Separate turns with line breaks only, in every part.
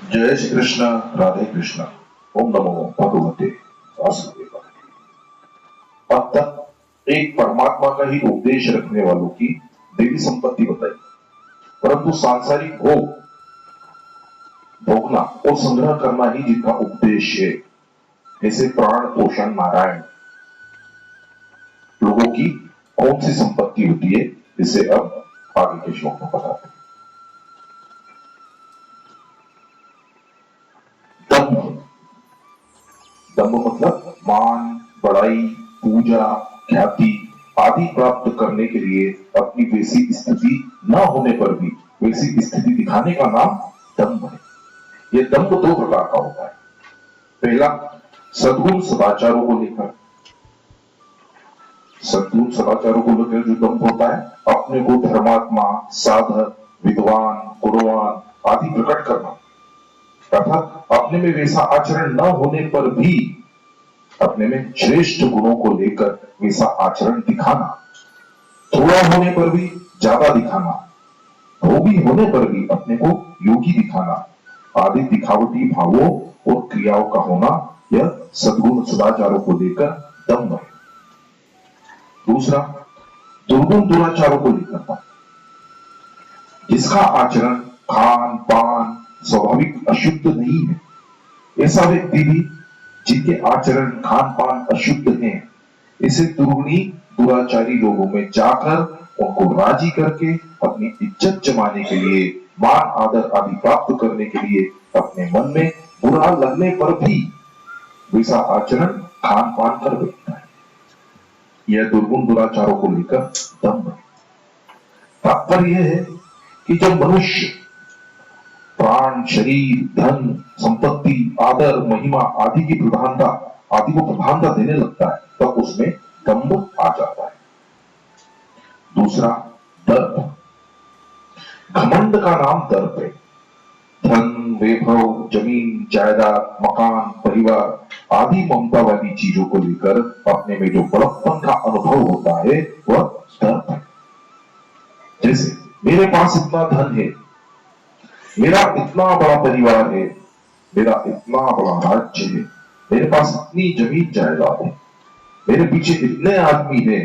जय श्री कृष्ण, राधे कृष्ण। ओम नमो भगवते वासुदेवाय। अब तक एक परमात्मा का ही उपदेश रखने वालों की देवी संपत्ति बताई, परंतु सांसारिक भोग भोगना और संग्रह करना ही जिनका उपदेश है, ऐसे प्राण पोषण नारायण लोगों की कौन सी संपत्ति होती है, इसे अब आगे के श्लोक में बताते हैं। दम्भ। दम्भ मतलब मान, बड़ाई, पूजा, ख्याति आदि प्राप्त करने के लिए अपनी वैसी स्थिति न होने पर भी वैसी स्थिति दिखाने का नाम दम्भ है। यह दम्भ दो प्रकार का होता है। पहला, सद्गुण सदाचारों को लेकर। सद्गुण सदाचारों को लेकर जो दम्भ होता है, अपने को धर्मात्मा, साधक, विद्वान, गुणवान आदि प्रकट करना, तथा अपने में वैसा आचरण न होने पर भी अपने में श्रेष्ठ गुणों को लेकर वैसा आचरण दिखाना, थोड़ा होने पर भी ज्यादा दिखाना, भोगी होने पर भी अपने को योगी दिखाना आदि दिखावटी भावों और क्रियाओं का होना, यह सद्गुण सदाचारों को लेकर दम्भ है। दूसरा, दुर्गुण दुराचारों को लेकर था, जिसका आचरण, खान पान स्वाभाविक अशुद्ध नहीं है, ऐसा व्यक्ति भी जिनके आचरण, खान पान अशुद्ध हैं, इसे दुर्गुणी दुराचारी लोगों में जाकर उनको राजी करके अपनी इज्जत जमाने के लिए, मान आदर आदि प्राप्त करने के लिए अपने मन में बुरा लगने पर भी वैसा आचरण, खान पान कर बैठता है। यह दुर्गुण दुराचारों को लेकर दम्भ है। तात्पर्य यह है कि जब मनुष्य प्राण, शरीर, धन, संपत्ति, आदर, महिमा आदि की प्रधानता आदि को प्रधानता देने लगता है, तब उसमें दम्भ आ जाता है। दूसरा, दर्प। घमंड का नाम दर्प है। धन, वैभव, जमीन, जायदाद, मकान, परिवार आदि ममता वाली चीजों को लेकर अपने में जो बड़प्पन का अनुभव होता है, वह दर्प है। जैसे मेरे पास इतना धन है, मेरा इतना बड़ा परिवार है, मेरा इतना बड़ा राज्य है, मेरे पास इतनी जमीन जायदाद है, मेरे पीछे इतने आदमी हैं,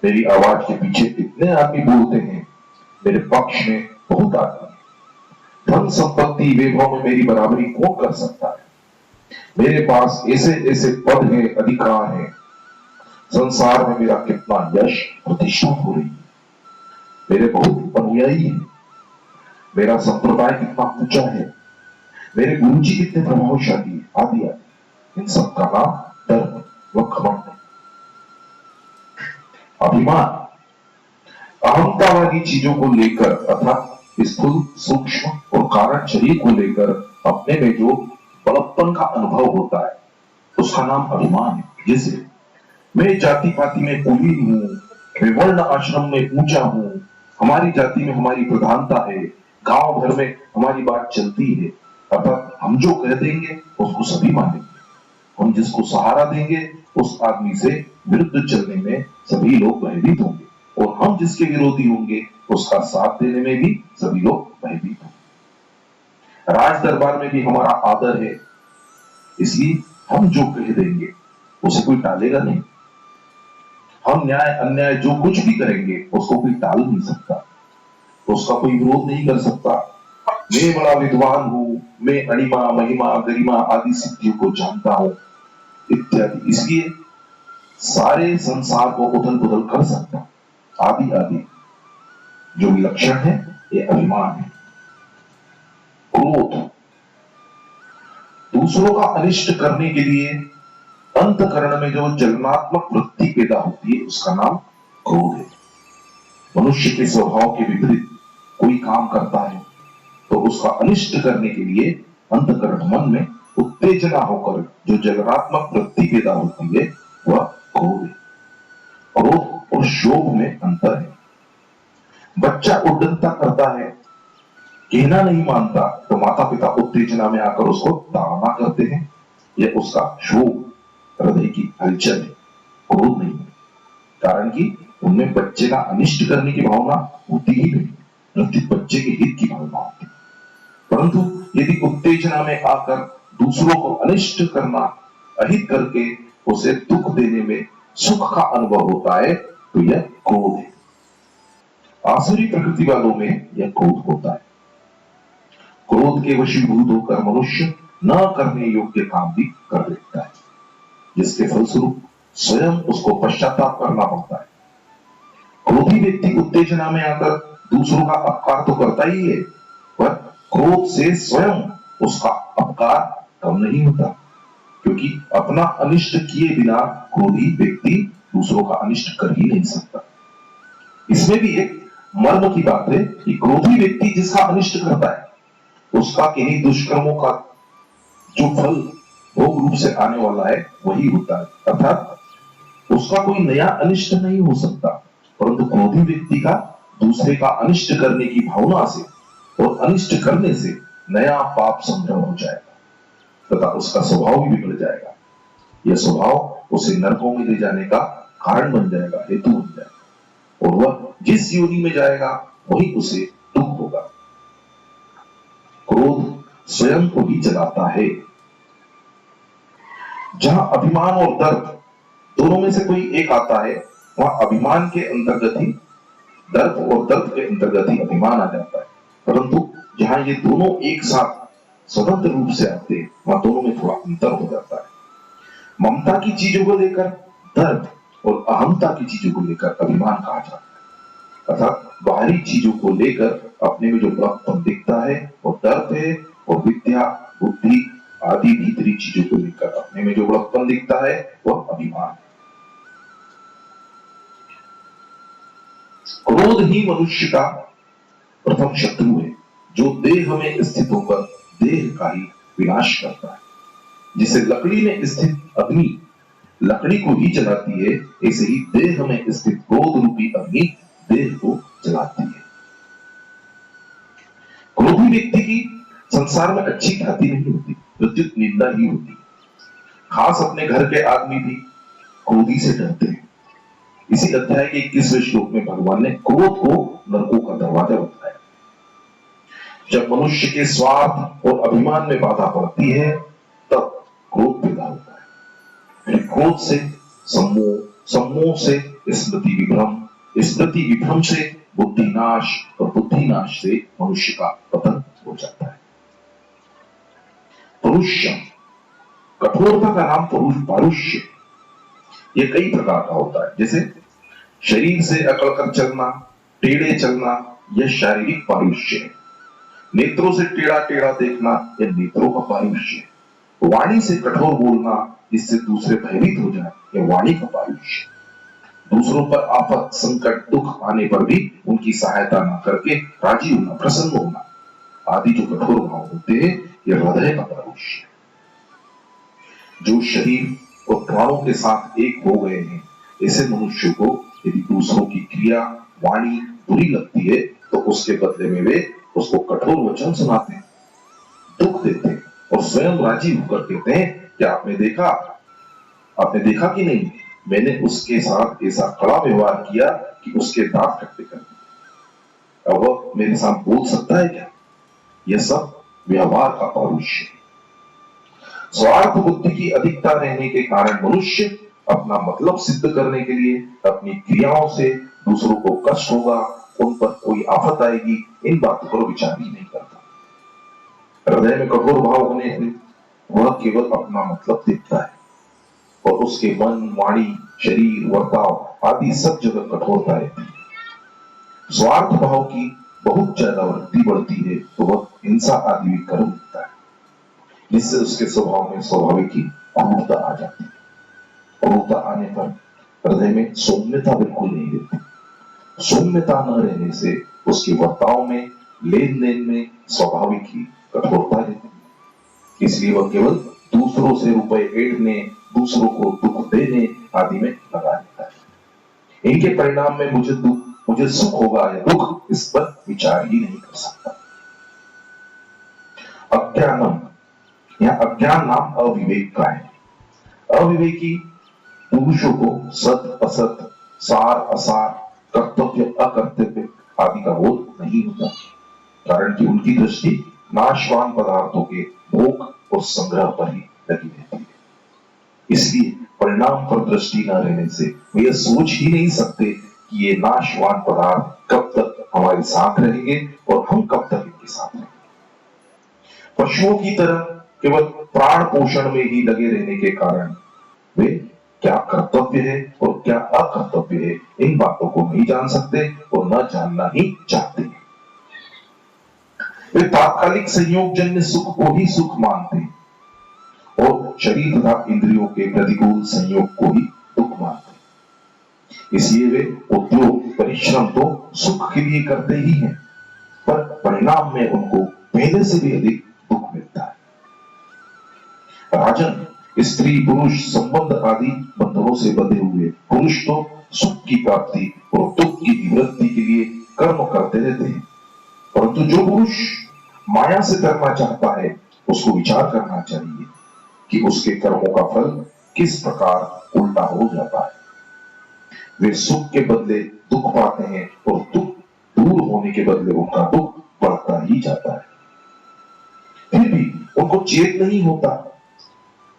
मेरी आवाज के पीछे इतने आदमी बोलते हैं, मेरे पक्ष में बहुत आदमी है। धन संपत्ति वैभव में मेरी बराबरी कौन कर सकता है? मेरे पास ऐसे ऐसे पद है, अधिकार है, संसार में मेरा कितना यश प्रतिष्ठा हो रही है, मेरे बहुत अनुयायी हैं, मेरा संप्रदाय कितना ऊंचा है, मेरे गुरु जी कितने प्रभावशाली है, आदि आदि। इन सब का नाम दर्प व घमंड है। अभिमान, अहंता वाली चीजों को लेकर अर्थात स्थूल, सूक्ष्म और कारण शरीर को लेकर अपने में जो बड़प्पन का अनुभव होता है, उसका नाम अभिमान है। जैसे मैं जाति पाति में कुलीन हूं, मैं वर्ण आश्रम में ऊंचा हूं, हमारी जाति में हमारी प्रधानता है, गांव भर में हमारी बात चलती है, अर्थात हम जो कह देंगे उसको सभी मानेंगे, हम जिसको सहारा देंगे उस आदमी से विरुद्ध चलने में सभी लोग भयभीत होंगे, और हम जिसके विरोधी होंगे उसका साथ देने में भी सभी लोग भयभीत होंगे। राज दरबार में भी हमारा आदर है, इसलिए हम जो कह देंगे उसे कोई टालेगा नहीं। हम न्याय अन्याय जो कुछ भी करेंगे उसको कोई टाल नहीं सकता, तो उसका कोई विरोध नहीं कर सकता। मैं बड़ा विद्वान हूं, मैं अणिमा, महिमा, गरिमा आदि सिद्धियों को जानता हूं इत्यादि, इसलिए सारे संसार को उथल पुथल कर सकता, आदि आदि जो लक्षण है, ये अभिमान है। क्रोध, दूसरों का अनिष्ट करने के लिए अंतकरण में जो जलनात्मक वृत्ति पैदा होती है, उसका नाम क्रोध है। मनुष्य के स्वभाव के विपरीत कोई काम करता है तो उसका अनिष्ट करने के लिए अंतकरण मन में उत्तेजना होकर जो जलनात्मक वृत्ति पैदा होती है, वह क्रोध है। क्रोध और शोभ में अंतर है। बच्चा उद्दंडता करता है, कहना नहीं मानता, तो माता पिता उत्तेजना में आकर उसको ताड़ना करते हैं, यह उसका शोभ, हृदय की हलचल है, क्रोध नहीं है। कारण कि उनमें बच्चे का अनिष्ट करने की भावना होती ही नहीं, प्रत्येक बच्चे के हित की भावना होती है। परंतु यदि उत्तेजना में आकर दूसरों को अनिष्ट करना, अहित करके उसे दुख देने में सुख का अनुभव होता है, तो यह क्रोध है। आसुरी प्रकृति वालों में यह क्रोध होता है। क्रोध के वशीभूत होकर मनुष्य न करने योग्य काम भी कर देता है, जिसके फलस्वरूप स्वयं उसको पश्चाताप करना पड़ता है। क्रोधी व्यक्ति उत्तेजना में आकर दूसरों का अपकार तो करता ही है, पर क्रोध से स्वयं उसका अपकार कम नहीं होता, क्योंकि अपना अनिष्ट किए बिना क्रोधी व्यक्ति दूसरों का अनिष्ट कर ही नहीं सकता। इसमें भी एक मर्म की बात है कि क्रोधी व्यक्ति जिसका अनिष्ट करता है, उसका किन्हीं दुष्कर्मों का जो फल भोग रूप से आने वाला है वही होता है, अर्थात उसका कोई नया अनिष्ट नहीं हो सकता, परंतु क्रोधी व्यक्ति का दूसरे का अनिष्ट करने की भावना से और अनिष्ट करने से नया पाप संग्रह हो जाएगा तथा उसका स्वभाव भी बिगड़ जाएगा। यह स्वभाव उसे नरकों में ले जाने का कारण बन जाएगा, हेतु बन जाएगा, और वह जिस योनि में जाएगा वही उसे दुख होगा। क्रोध स्वयं को ही जलाता है। जहां अभिमान और दर्प दोनों में से कोई एक आता है, वहां अभिमान के अंतर्गत ही दर्प और दर्प के अंतर्गत ही अभिमान आ जाता है। परंतु जहां ये दोनों एक साथ स्वतंत्र रूप से आते हैं, वहां दोनों में थोड़ा अंतर हो जाता है। ममता की चीजों को लेकर दर्प और अहमता की चीजों को लेकर अभिमान कहा जाता है। अर्थात बाहरी चीजों को लेकर अपने में जो बड़प्पन दिखता है वो दर्प है, और विद्या, बुद्धि आदि भीतरी चीजों को लेकर अपने में जो बड़प्पन दिखता है वह अभिमान है। क्रोध ही मनुष्य का प्रथम शत्रु है, जो देह में स्थित होकर देह का ही विनाश करता है। जिसे लकड़ी में स्थित अग्नि लकड़ी को ही जलाती है, ऐसे ही देह में स्थित क्रोध रूपी अग्नि देह को जलाती है। क्रोधी व्यक्ति की संसार में अच्छी ख्याति नहीं होती, प्रत्युत निंदा ही होती। खास अपने घर के आदमी भी क्रोधी से डरते हैं। इसी अध्याय के 21वें श्लोक में भगवान ने क्रोध को नरकों का दरवाजा बताया। जब मनुष्य के स्वार्थ और अभिमान में बाधा पड़ती है, तब क्रोध पैदा होता है। फिर क्रोध से सम्मोह, सम्मोह से स्मृति विभ्रम, स्मृति विभ्रम से बुद्धिनाश, और बुद्धिनाश से मनुष्य का पतन हो जाता है। परुष्यम, कठोरता का नाम पारुष्य। ये कई प्रकार का होता है, जैसे शरीर से अकड़ कर चलना, टेढ़े चलना, यह शारीरिक पारुष्य है। नेत्रों से टेढ़ा टेढ़ा देखना, यह नेत्रों का पारुष्य है। वाणी से कठोर बोलना, जिससे दूसरे भयभीत हो जाए, यह वाणी का पारुष्य है। दूसरों पर आफत, संकट, दुख आने पर भी उनकी सहायता न करके राजी होना, प्रसन्न होना आदि जो कठोर भाव होते हैं, यह हृदय का पारुष्य है। जो शरीर और प्राणों के साथ एक हो गए हैं, ऐसे मनुष्य को यदि दूसरों की क्रिया, वाणी बुरी लगती है, तो उसके बदले में वे उसको कठोर वचन सुनाते हैं, दुख देते हैं, और स्वयं राजी होकर कहते हैं कि आपने देखा कि नहीं, मैंने उसके साथ ऐसा कड़ा व्यवहार किया कि उसके दांत खट्टे कर दिए। अब वह मेरे साथ बोल सकता है क्या? यह सब व्यवहार का पारुष्य है। स्वार्थ बुद्धि की अधिकता रहने के कारण मनुष्य अपना मतलब सिद्ध करने के लिए अपनी क्रियाओं से दूसरों को कष्ट होगा, उन पर कोई आफत आएगी, इन बातों पर विचार ही नहीं करता। हृदय में कठोर भाव होने से वह केवल अपना मतलब देखता है, और उसके मन, वाणी, शरीर, वर्ताव आदि सब जगह कठोरता रहती है। स्वार्थ भाव की बहुत ज्यादा वृद्धि बढ़ती है, तो वह हिंसा आदि भी कर देता है, जिससे उसके स्वभाव में स्वाभाविक ही क्रूरता आ जाती है। क्रूरता आने पर हृदय में सौम्यता बिल्कुल नहीं रहती। सौम्यता न रहने से उसके वर्ताव में, लेन देन में स्वाभाविक ही कठोरता रहती है। इसलिए वह केवल दूसरों से रुपए ऐंठने, दूसरों को दुख देने आदि में लगा रहता है। इनके परिणाम में मुझे सुख होगा या दुख, इस पर विचार ही नहीं कर सकता। अज्ञानम, यह अज्ञान नाम अविवेक का है। अविवेकी पुरुषों को सत असत, सार असार, कर्तव्य अकर्तव्य आदि का बोध नहीं होता, कारण कि उनकी दृष्टि नाशवान पदार्थों के भोग और संग्रह पर ही लगी रहती है। इसलिए परिणाम पर दृष्टि न रहने से वे यह सोच ही नहीं सकते कि ये नाशवान पदार्थ कब तक हमारे साथ रहेंगे और हम कब तक इनके साथ रहेंगे। पशुओं की तरह केवल प्राण पोषण में ही लगे रहने के कारण वे क्या कर्तव्य है और क्या अकर्तव्य है इन बातों को नहीं जान सकते और न जानना ही चाहते हैं। वे तात्कालिक संयोगजन्य सुख को ही सुख मानते हैं और शरीर तथा इंद्रियों के प्रतिकूल संयोग को ही दुख मानते हैं। इसलिए वे उद्योग परिश्रम तो सुख के लिए करते ही हैं, पर परिणाम में उनको पहले से भी अधिक दुख मिलता है। राजन, स्त्री पुरुष संबंध आदि बंधनों से बंधे हुए पुरुष तो सुख की प्राप्ति और दुख की निवृत्ति के लिए कर्म करते रहते हैं, परंतु जो पुरुष माया से करना चाहता है उसको विचार करना चाहिए कि उसके कर्मों का फल किस प्रकार उल्टा हो जाता है। वे सुख के बदले दुख पाते हैं और दुख दूर होने के बदले उनका दुख बढ़ता ही जाता है। फिर भी उनको चेत नहीं होता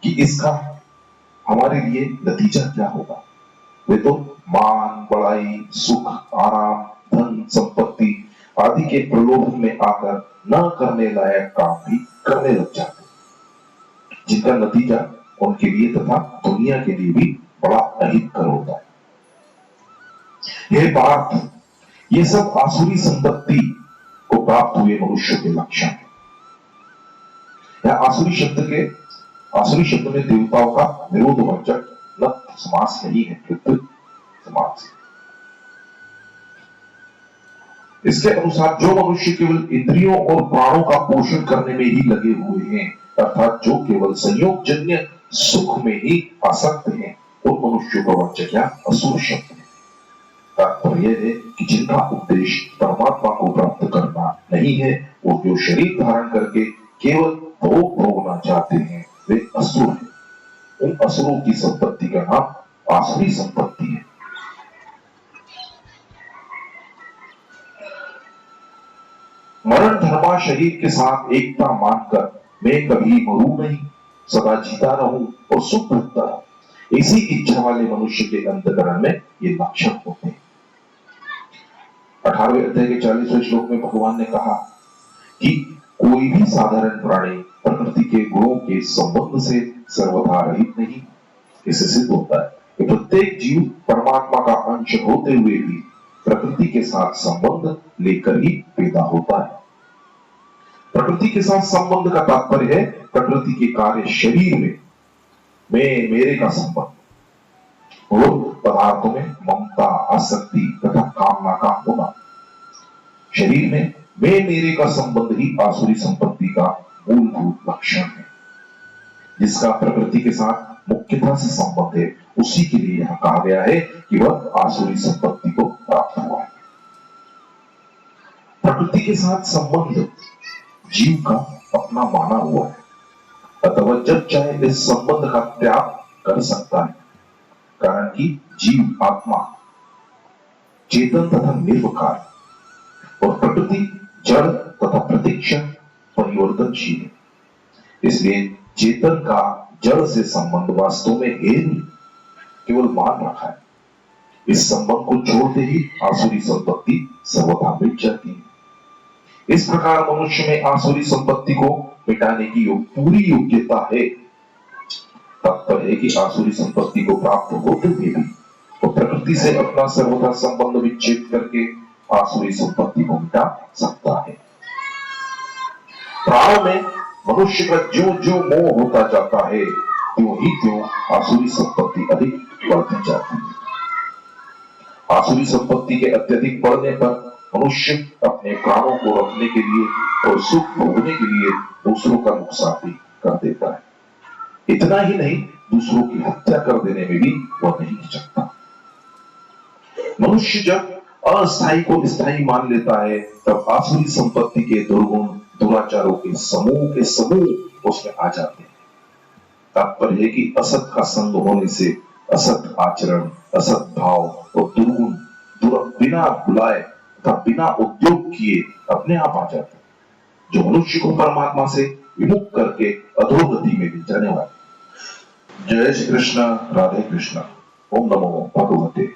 कि इसका हमारे लिए नतीजा क्या होगा। वे तो मान बड़ाई सुख आराम धन संपत्ति आदि के प्रलोभन में आकर न करने लायक काम भी करने लग जाते, जिनका नतीजा उनके लिए तथा दुनिया के लिए भी बड़ा अहितकर होता है। यह बात ये सब आसुरी संपत्ति को प्राप्त हुए मनुष्य के लक्षण है। आसुरी शब्द में देवताओं का विरोधवाचक नप्त समास नहीं है, समास है। इसके अनुसार जो मनुष्य केवल इंद्रियों और प्राणों का पोषण करने में ही लगे हुए हैं, अर्थात जो केवल संयोगजन्य सुख में ही आसक्त हैं, उन मनुष्यों का वाचक या असुर शब्द है। तात्पर्य यह है कि जिनका उद्देश्य परमात्मा को प्राप्त करना नहीं है और जो शरीर धारण करके केवल भोग भोगना चाहते हैं, वे असुर हैं। उन असुरों की संपत्ति का नाम आसुरी संपत्ति है। मरण धर्मा शरीर के साथ एकता मानकर मैं कभी मरूं नहीं, सदा जीता रहूं और सुख भोगता रहूं, इसी इच्छा वाले मनुष्य के अंतकरण में ये लक्षण होते हैं। 18वें अध्याय के 40वें श्लोक में भगवान ने कहा कि कोई भी साधारण प्राणी प्रकृति के गुणों के संबंध से सर्वथा रहित नहीं। इससे सिद्ध होता है कि प्रत्येक जीव परमात्मा का अंश होते हुए भी प्रकृति के साथ संबंध लेकर ही पैदा होता है। प्रकृति के साथ संबंध का तात्पर्य है प्रकृति के कार्य शरीर में मैं मेरे का संबंध और पदार्थों में ममता आसक्ति तथा कामना का होना। शरीर में मैं मेरे का संबंध ही आसुरी संपत्ति का मूलभूत लक्षण है। जिसका प्रकृति के साथ मुख्यता से संबंध है, उसी के लिए यहां कहा गया है कि वह आसुरी संपत्ति को प्राप्त हुआ है। प्रकृति के साथ संबंध जीव का अपना माना हुआ है, अतः वह जब चाहे इस संबंध का त्याग कर सकता है, कारण कि जीव आत्मा चेतन तथा निर्विकार और प्रकृति जड़ तथा प्रतिक्षण परिवर्तनशील है। इसलिए चेतन का जड़ से संबंध वास्तव में है नहीं, केवल मान रखा है। इस संबंध को छोड़ते ही आसुरी संपत्ति सर्वथा मिट जाती है। इस प्रकार मनुष्य में आसुरी संपत्ति को मिटाने की पूरी योग्यता है। तात्पर्य है कि आसुरी संपत्ति को प्राप्त होते हुए भी वो प्रकृति से अपना सर्वथा संबंध विच्छेद करके आसुरी संपत्ति को मिटा सकता है। प्राणों में मनुष्य का जो जो मोह होता जाता है, त्यों ही त्यों आसुरी संपत्ति अधिक बढ़ती जाती है। आसुरी संपत्ति के अत्यधिक बढ़ने पर मनुष्य अपने प्राणों को रखने के लिए और सुख भोगने के लिए दूसरों का नुकसान भी कर देता है। इतना ही नहीं, दूसरों की हत्या कर देने में भी वह नहीं हिचकता। मनुष्य जब अस्थायी को स्थायी मान लेता है, तब आसुरी संपत्ति के दुर्गुण दुराचारों के समूह उसमें आ जाते हैं। तात्पर्य है कि असत का संग होने से असत आचरण, असत भाव और दुर्गुण बिना बुलाए तथा बिना उद्योग किए अपने आप आ जाते हैं। जो मनुष्य को परमात्मा से विमुख करके अधोगति में ले जाने वाला। जय श्री कृष्ण, राधे कृष्ण। ओम नमो भगवते